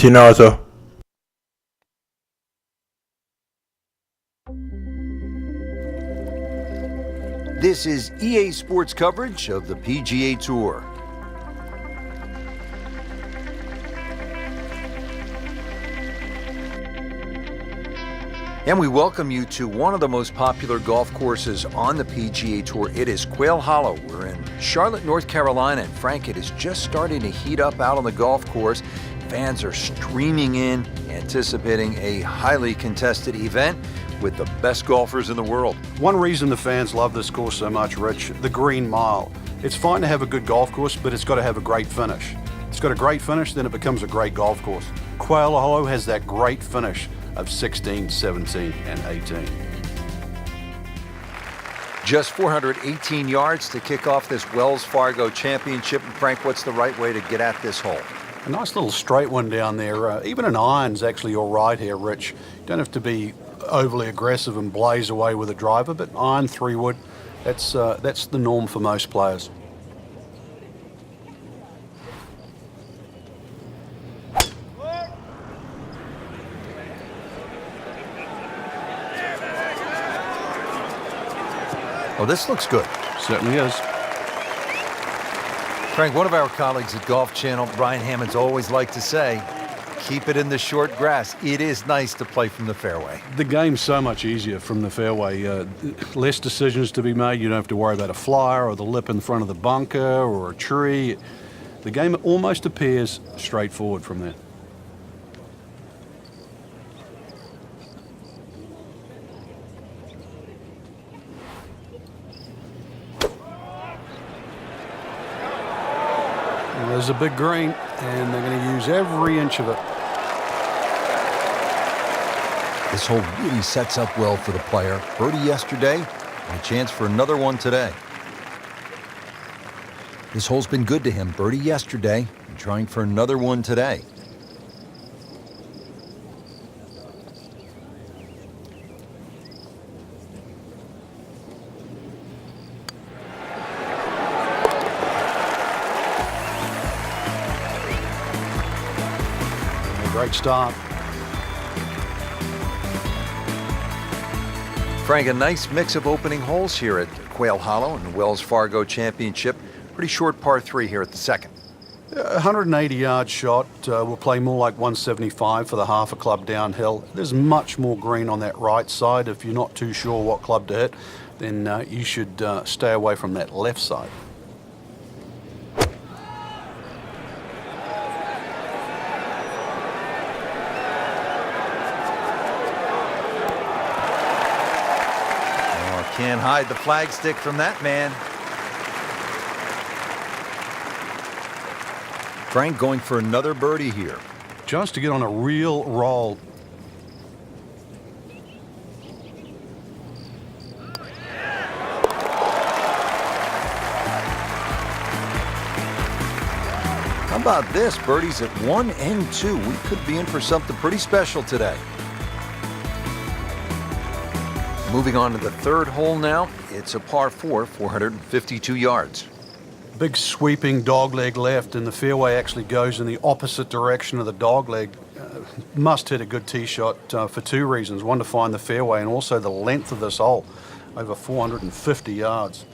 vicinoso. This is EA Sports coverage of the PGA Tour. And we welcome you to one of the most popular golf courses on the PGA Tour. It is Quail Hollow. We're in Charlotte, North Carolina, and Frank, it is just starting to heat up out on the golf course. Fans are streaming in, anticipating a highly contested event with the best golfers in the world. One reason the fans love this course so much, Rich, the Green Mile. It's fine to have a good golf course, but it's got to have a great finish. It's got a great finish, then it becomes a great golf course. Quail Hollow has that great finish of 16, 17, and 18. Just 418 yards to kick off this Wells Fargo Championship. And Frank, what's the right way to get at this hole? A nice little straight one down there. Even an iron's actually all right here, Rich. You don't have to be overly aggressive and blaze away with a driver, but iron 3-wood, that's the norm for most players. Oh, this looks good. Certainly is. Frank, one of our colleagues at Golf Channel, Brian Hammond's always liked to say, keep it in the short grass. It is nice to play from the fairway. The game's so much easier from the fairway. Less decisions to be made. You don't have to worry about a flyer or the lip in front of the bunker or a tree. The game almost appears straightforward from there. There's a big green, and they're going to use every inch of it. This hole really sets up well for the player. Birdie yesterday, and a chance for another one today. This hole's been good to him. Birdie yesterday, and trying for another one today. Great start. Frank, a nice mix of opening holes here at Quail Hollow in the Wells Fargo Championship. Pretty short par 3 here at the second. 180-yard shot. We'll play more like 175 for the half a club downhill. There's much more green on that right side. If you're not too sure what club to hit, then you should stay away from that left side. Can't hide the flagstick from that man. Frank going for another birdie here. Just to get on a real roll. How about this? Birdies at 1 and 2. We could be in for something pretty special today. Moving on to the third hole now. It's a par 4, 452 yards. Big sweeping dogleg left, and the fairway actually goes in the opposite direction of the dogleg. Must hit a good tee shot for two reasons. One, to find the fairway, and also the length of this hole, over 450 yards.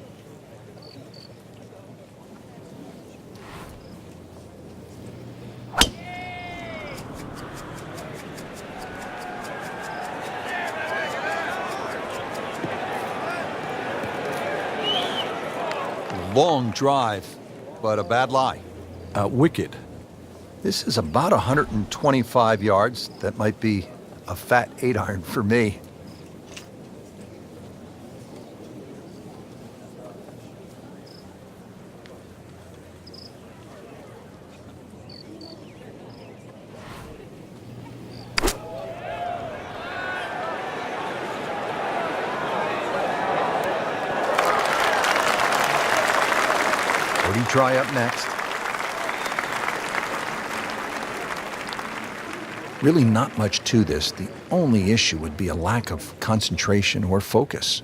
Long drive, but a bad lie. Wicked. This is about 125 yards. That might be a fat 8-iron for me. Try up next. Really not much to this. The only issue would be a lack of concentration or focus.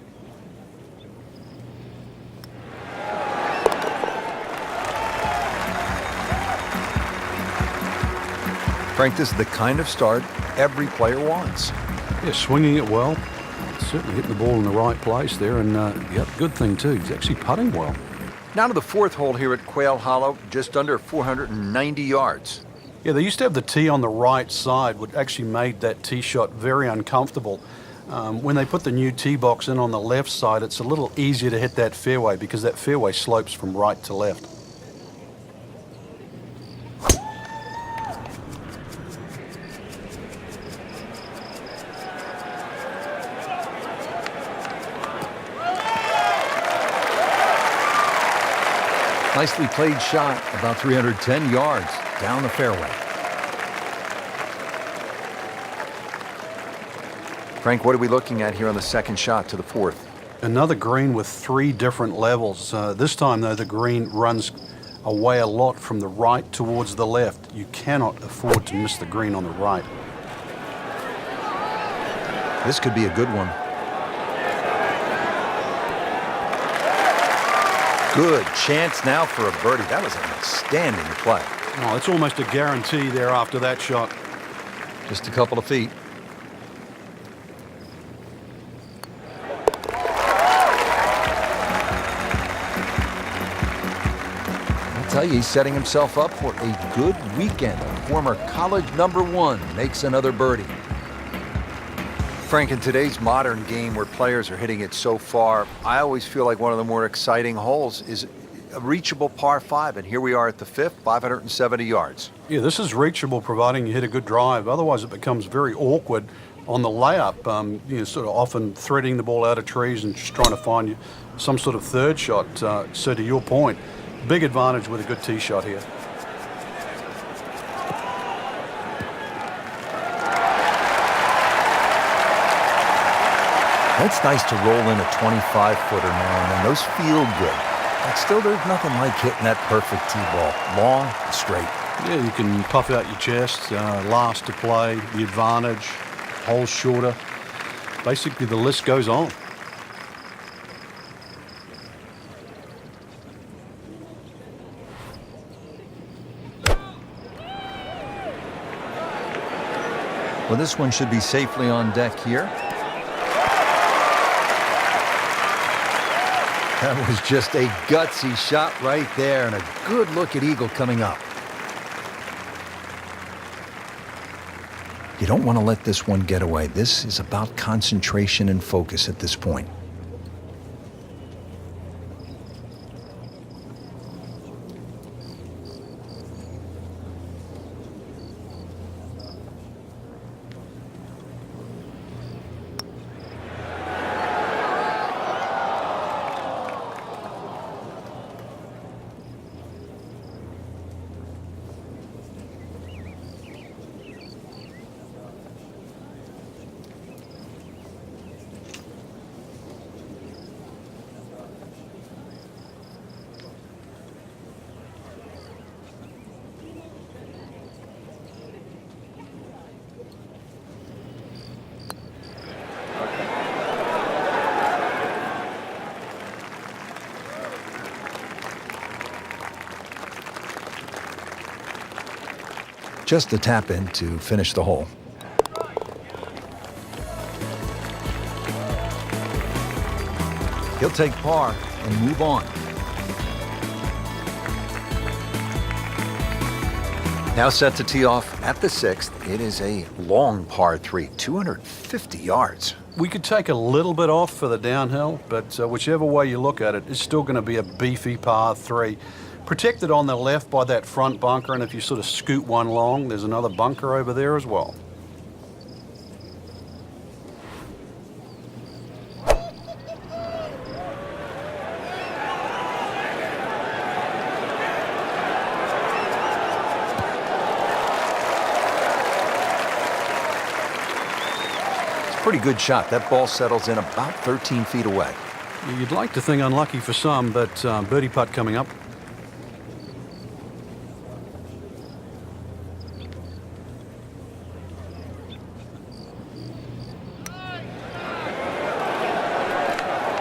Frank, this is the kind of start every player wants. Yeah, swinging it well. Certainly hitting the ball in the right place there. And, yep, good thing, too. He's actually putting well. Now to the fourth hole here at Quail Hollow, just under 490 yards. Yeah, they used to have the tee on the right side, which actually made that tee shot very uncomfortable. When they put the new tee box in on the left side, it's a little easier to hit that fairway because that fairway slopes from right to left. Nicely played shot, about 310 yards down the fairway. Frank, what are we looking at here on the second shot to the fourth? Another green with 3 different levels. This time, though, the green runs away a lot from the right towards the left. You cannot afford to miss the green on the right. This could be a good one. Good chance now for a birdie. That was an outstanding play. Oh, it's almost a guarantee there after that shot. Just a couple of feet. I'll tell you, he's setting himself up for a good weekend. Former college #1 makes another birdie. Frank, in today's modern game where players are hitting it so far, I always feel like one of the more exciting holes is a reachable par 5, and here we are at the 5th, 570 yards. Yeah, this is reachable providing you hit a good drive. Otherwise, it becomes very awkward on the layup. Sort of often threading the ball out of trees and just trying to find some sort of third shot. So to your point, big advantage with a good tee shot here. It's nice to roll in a 25-footer now and then. Those feel good. But still, there's nothing like hitting that perfect tee ball. Long and straight. Yeah, you can puff out your chest, last to play, the advantage, hole shorter. Basically, the list goes on. Well, this one should be safely on deck here. That was just a gutsy shot right there, and a good look at eagle coming up. You don't want to let this one get away. This is about concentration and focus at this point. Just a tap in to finish the hole. He'll take par and move on. Now set to tee off at the 6th. It is a long par 3, 250 yards. We could take a little bit off for the downhill, but whichever way you look at it, it's still going to be a beefy par 3. Protected on the left by that front bunker, and if you sort of scoot one long, there's another bunker over there as well. It's a pretty good shot. That ball settles in about 13 feet away. You'd like to think unlucky for some, but birdie putt coming up.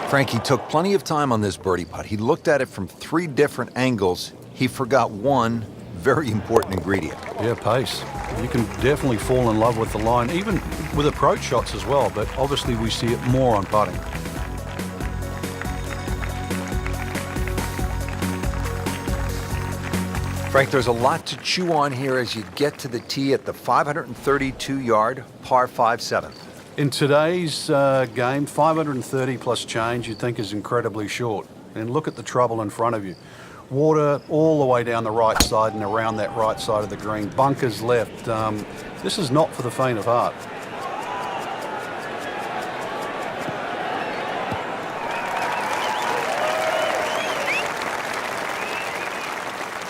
Frankie took plenty of time on this birdie putt. He looked at it from 3 different angles. He forgot one very important ingredient. Yeah, pace. You can definitely fall in love with the line, even with approach shots as well, but obviously we see it more on putting. Frank, there's a lot to chew on here as you get to the tee at the 532-yard par 5 7th. In today's game, 530 plus change you'd think is incredibly short. And look at the trouble in front of you. Water all the way down the right side and around that right side of the green. Bunkers left. This is not for the faint of heart.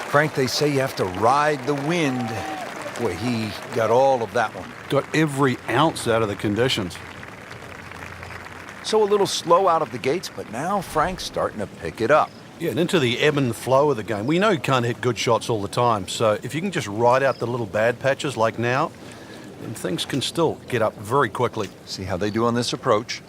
Frank, they say you have to ride the wind. Boy, he got all of that one. Got every ounce out of the conditions. So a little slow out of the gates, but now Frank's starting to pick it up. Yeah, and into the ebb and flow of the game. We know you can't hit good shots all the time, so if you can just ride out the little bad patches like now, then things can still get up very quickly. See how they do on this approach.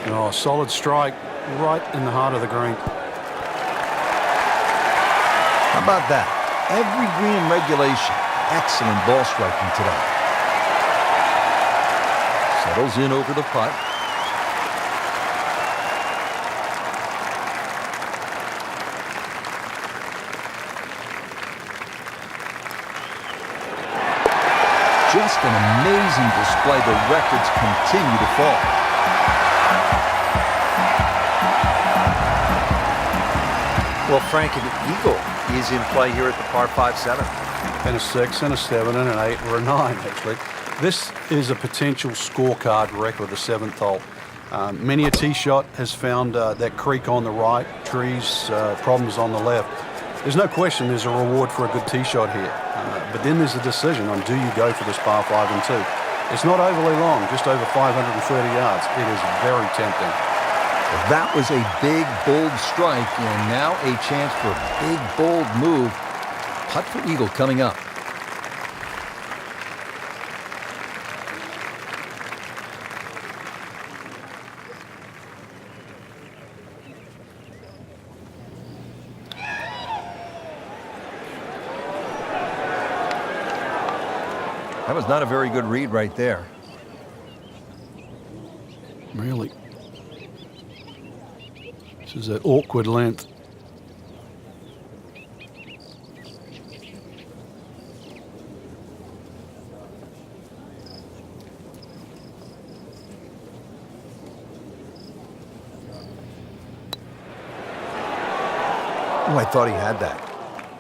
Oh, solid strike right in the heart of the green. How about that? Every green in regulation. Excellent ball striking today. Settles in over the putt. Just an amazing display. The records continue to fall. Well, Frank, an eagle is in play here at the par 5 7th. And a 6, and a 7, and an 8, or a 9, actually. This is a potential scorecard record, the 7th hole. Many a tee shot has found that creek on the right, trees, problems on the left. There's no question there's a reward for a good tee shot here. But then there's a decision on do you go for this par 5 and 2. It's not overly long, just over 530 yards. It is very tempting. Well, that was a big, bold strike, and now a chance for a big, bold move. Putt for eagle coming up. That was not a very good read right there. Really. This is that awkward length. Oh, I thought he had that.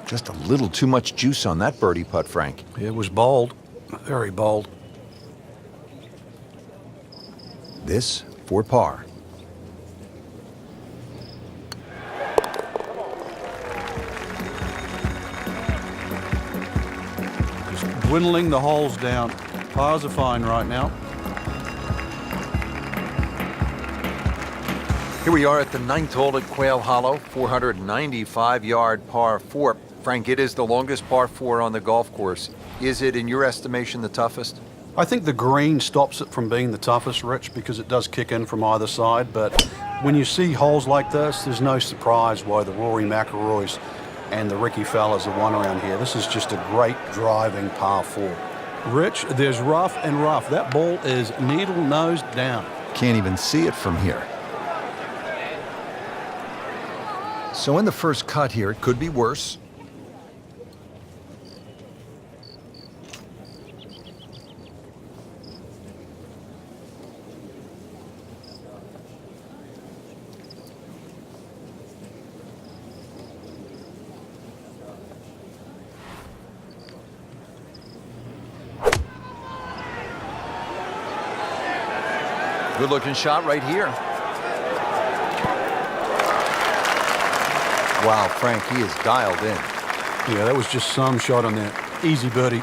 Just a little too much juice on that birdie putt, Frank. It was bold, very bold. This for par. Just dwindling the holes down. Pars are fine right now. Here we are at the 9th hole at Quail Hollow, 495-yard par 4. Frank, it is the longest par 4 on the golf course. Is it, in your estimation, the toughest? I think the green stops it from being the toughest, Rich, because it does kick in from either side. But when you see holes like this, there's no surprise why the Rory McIlroys and the Ricky Fowlers have won around here. This is just a great driving par 4. Rich, there's rough and rough. That ball is needle nose down. Can't even see it from here. So in the first cut here, it could be worse. Good looking shot right here. Wow, Frank, he is dialed in. Yeah, that was just some shot on that. Easy birdie.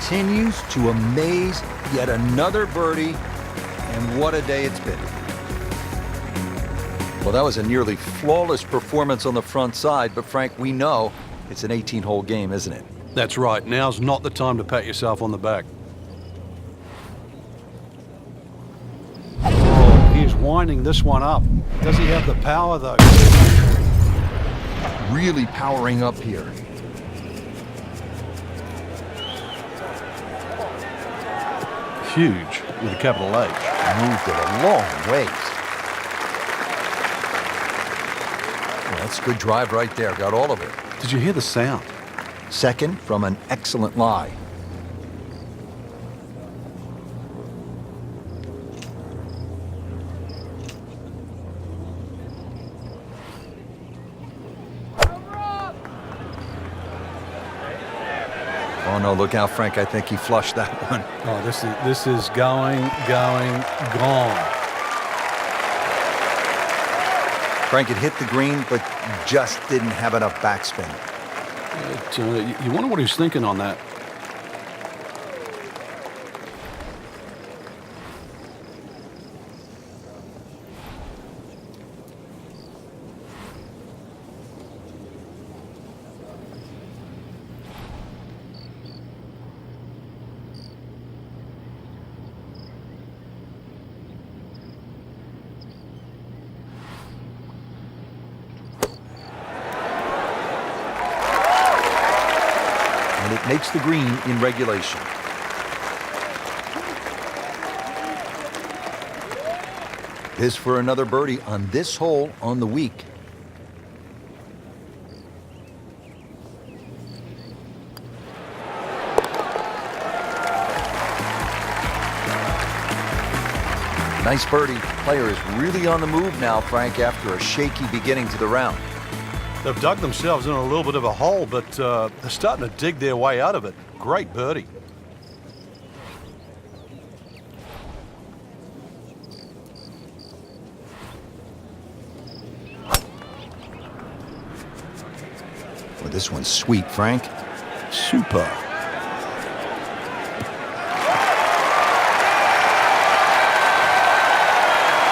continues to amaze. Yet another birdie, and what a day it's been. Well, that was a nearly flawless performance on the front side, but Frank, we know it's an 18-hole game, isn't it? That's right. Now's not the time to pat yourself on the back. Oh, he's winding this one up. Does he have the power, though? Really powering up here. Huge, with a capital H. Moved it a long ways. Well, that's a good drive right there. Got all of it. Did you hear the sound? Second from an excellent lie. Oh no, look out, Frank. I think he flushed that one. Oh, this is going, gone. Frank, it hit the green, but just didn't have enough backspin. You wonder what he's thinking on that. And it makes the green in regulation. This for another birdie on this hole on the week. Nice birdie. Player is really on the move now, Frank, after a shaky beginning to the round. They've dug themselves in a little bit of a hole, but they're starting to dig their way out of it. Great birdie. Well, this one's sweet, Frank. Super.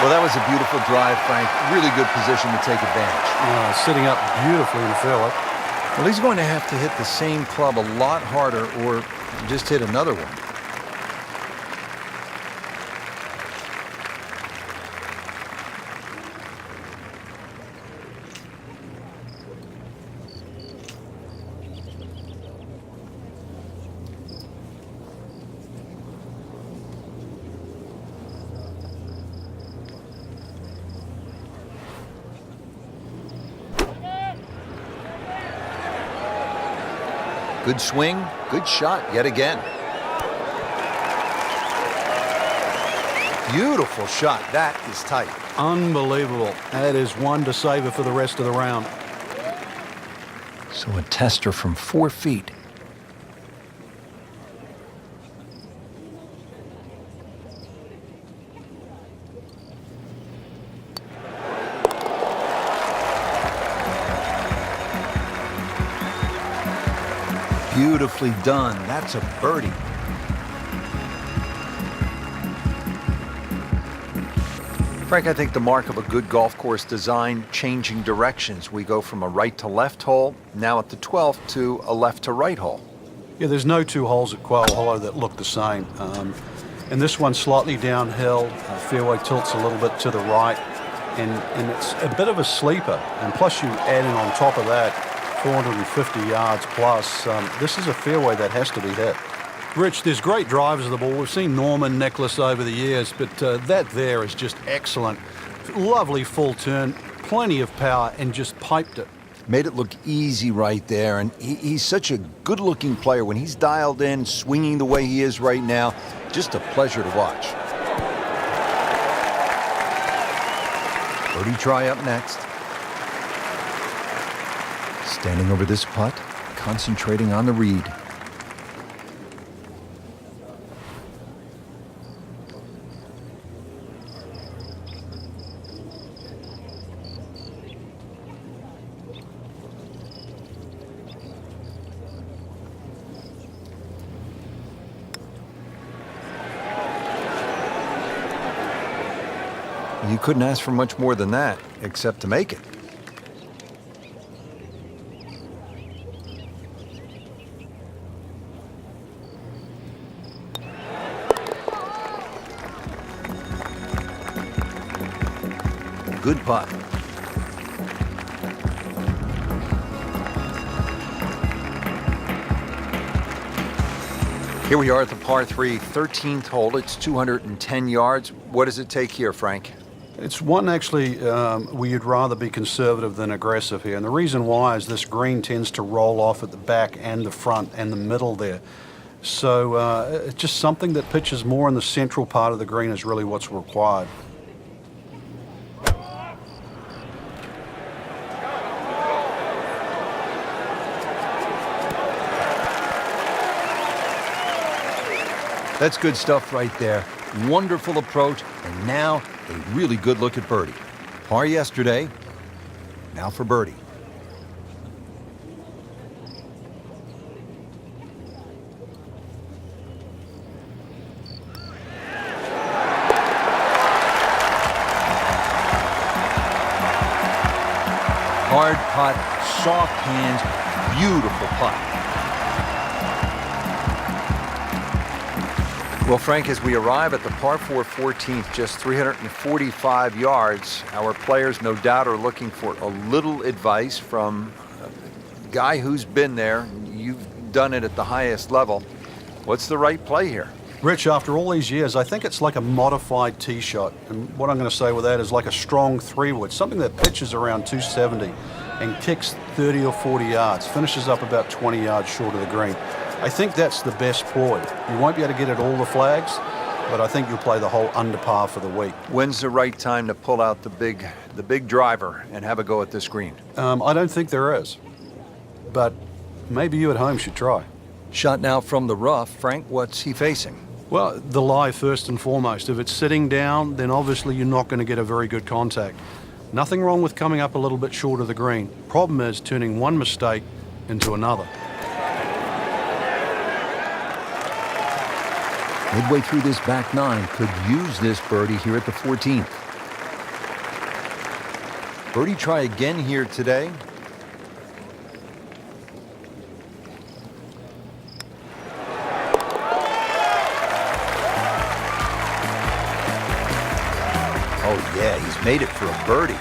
Well, that was a beautiful drive, Frank. Really good position to take advantage. Sitting up beautifully in the fairway. Well, he's going to have to hit the same club a lot harder or just hit another one. Good swing, good shot yet again. Beautiful shot. That is tight. Unbelievable. That is one to savor for the rest of the round. So a tester from 4 feet. Beautifully done. That's a birdie. Frank, I think the mark of a good golf course design, changing directions. We go from a right to left hole, now at the 12th, to a left to right hole. Yeah, there's no two holes at Quail Hollow that look the same. And this one's slightly downhill. Fairway tilts a little bit to the right. And it's a bit of a sleeper. And plus you add in on top of that 450 yards plus. This is a fairway that has to be hit. Rich, there's great drivers of the ball. We've seen Norman, Nicklaus over the years, but that there is just excellent. Lovely full turn, plenty of power, and just piped it. Made it look easy right there, and he's such a good-looking player. When he's dialed in, swinging the way he is right now, just a pleasure to watch. Birdie try up next. Standing over this putt, concentrating on the read. You couldn't ask for much more than that, except to make it. Good putt. Here we are at the par 3, 13th hole. It's 210 yards. What does it take here, Frank? It's one actually where you'd rather be conservative than aggressive here. And the reason why is this green tends to roll off at the back and the front and the middle there. So it's just something that pitches more in the central part of the green is really what's required. That's good stuff right there. Wonderful approach, and now a really good look at birdie. Par yesterday, now for birdie. Hard putt, soft hands, beautiful putt. Well, Frank, as we arrive at the par 4 14th, just 345 yards, our players no doubt are looking for a little advice from a guy who's been there. You've done it at the highest level. What's the right play here? Rich, after all these years, I think it's like a modified tee shot. And what I'm going to say with that is like a strong 3-wood, something that pitches around 270 and kicks 30 or 40 yards, finishes up about 20 yards short of the green. I think that's the best ploy. You won't be able to get at all the flags, but I think you'll play the hole under par for the week. When's the right time to pull out the big driver and have a go at this green? I don't think there is, but maybe you at home should try. Shot now from the rough. Frank, what's he facing? Well, the lie first and foremost. If it's sitting down, then obviously you're not going to get a very good contact. Nothing wrong with coming up a little bit short of the green. Problem is turning one mistake into another. Midway through this back nine, could use this birdie here at the 14th. Birdie try again here today. Oh yeah, he's made it for a birdie.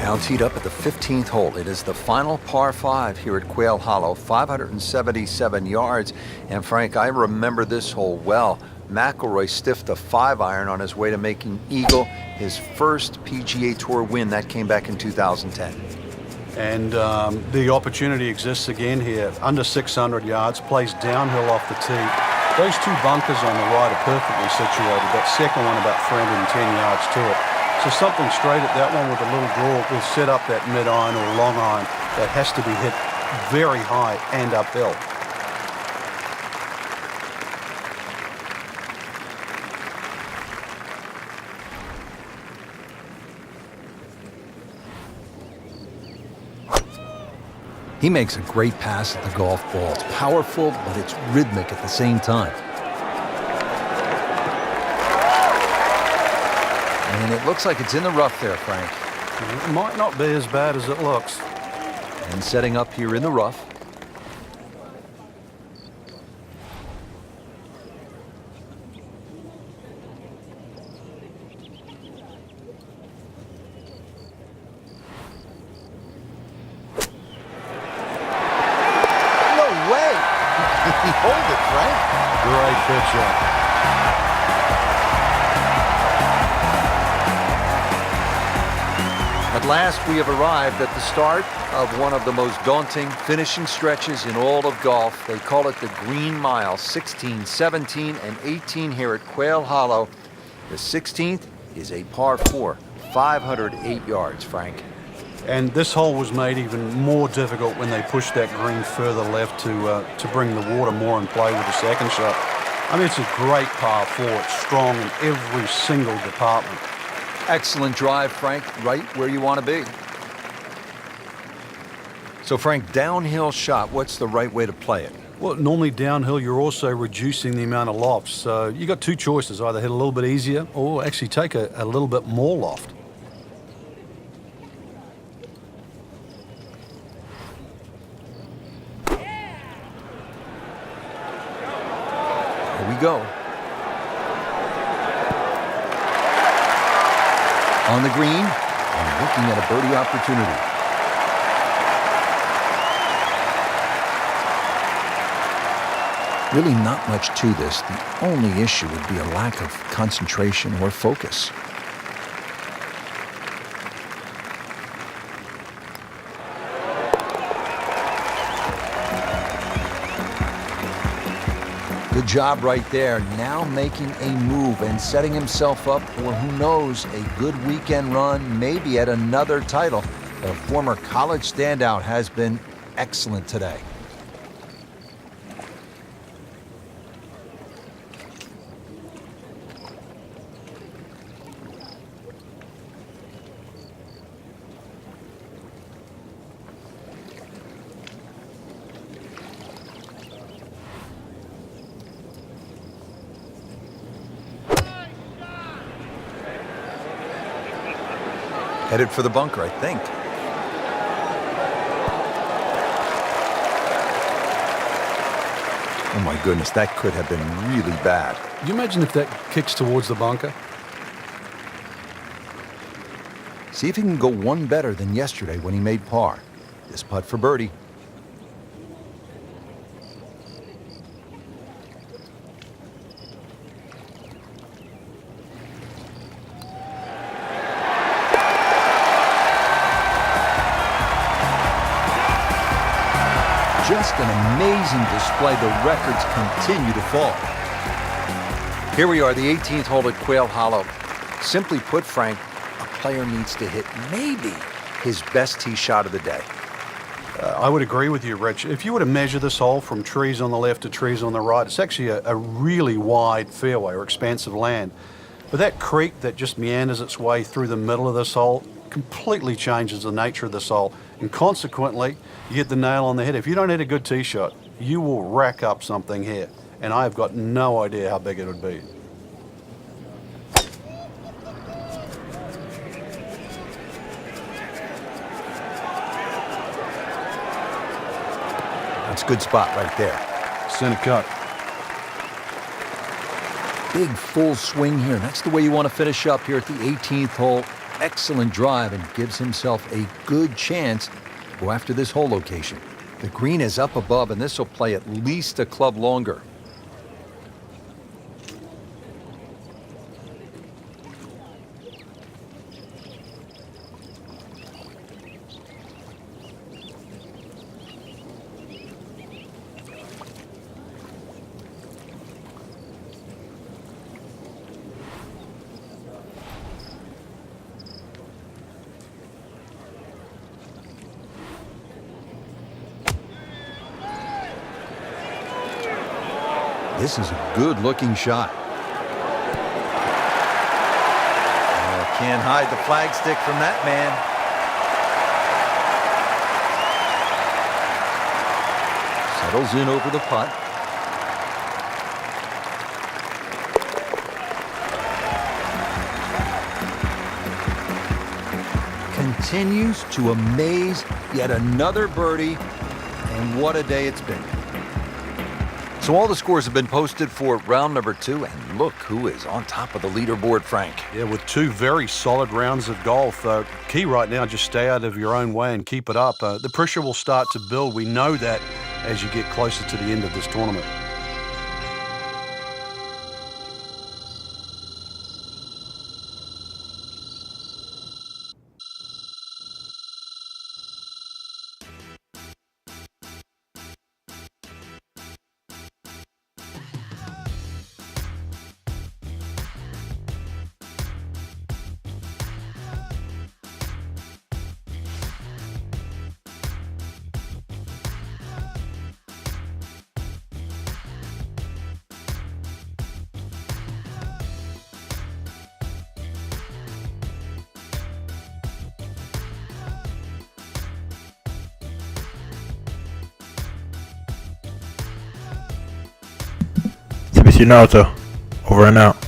Now teed up at the 15th hole. It is the final par 5 here at Quail Hollow, 577 yards. And Frank, I remember this hole well. McIlroy stiffed a 5-iron on his way to making eagle, his first PGA Tour win. That came back in 2010. And the opportunity exists again here. Under 600 yards, plays downhill off the tee. Those two bunkers on the right are perfectly situated. That second one about 310 yards to it. So something straight at that one with a little draw will set up that mid-iron or long iron that has to be hit very high and uphill. He makes a great pass at the golf ball. It's powerful, but it's rhythmic at the same time. And it looks like it's in the rough there, Frank. It might not be as bad as it looks. And setting up here in the rough. No way! Hold it, Frank. Great pitch. At last, we have arrived at the start of one of the most daunting finishing stretches in all of golf. They call it the Green Mile, 16, 17, and 18 here at Quail Hollow. The 16th is a par 4, 508 yards, Frank. And this hole was made even more difficult when they pushed that green further left to bring the water more in play with the second shot. I mean, it's a great par 4. It's strong in every single department. Excellent drive, Frank, right where you want to be. So, Frank, downhill shot, what's the right way to play it? Well, normally downhill, you're also reducing the amount of loft. So you got two choices, either hit a little bit easier or actually take a little bit more loft. Here we go. On the green, and looking at a birdie opportunity. Really not much to this. The only issue would be a lack of concentration or focus. Good job right there. Now making a move and setting himself up for, who knows, a good weekend run, maybe at another title. The former college standout has been excellent today. Headed for the bunker, I think. Oh my goodness, that could have been really bad. Can you imagine if that kicks towards the bunker? See if he can go one better than yesterday when he made par. This putt for birdie. Just an amazing display. The records continue to fall. Here we are, the 18th hole at Quail Hollow. Simply put, Frank, a player needs to hit maybe his best tee shot of the day. I would agree with you, Rich. If you were to measure this hole from trees on the left to trees on the right, it's actually a really wide fairway or expansive land. But that creek that just meanders its way through the middle of this hole completely changes the nature of this hole. And consequently, you hit the nail on the head. If you don't hit a good tee shot, you will rack up something here. And I have got no idea how big it would be. That's a good spot right there. Center cut. Big full swing here. That's the way you want to finish up here at the 18th hole. Excellent drive and gives himself a good chance to go after this hole location. The green is up above, and this will play at least a club longer. This is a good-looking shot. Oh, can't hide the flagstick from that man. Settles in over the putt. Continues to amaze. Yet another birdie. And what a day it's been. So all the scores have been posted for round number 2, and look who is on top of the leaderboard, Frank. Yeah, with two very solid rounds of golf. Key right now, just stay out of your own way and keep it up. The pressure will start to build. We know that as you get closer to the end of this tournament. you, Naruto. Over and out.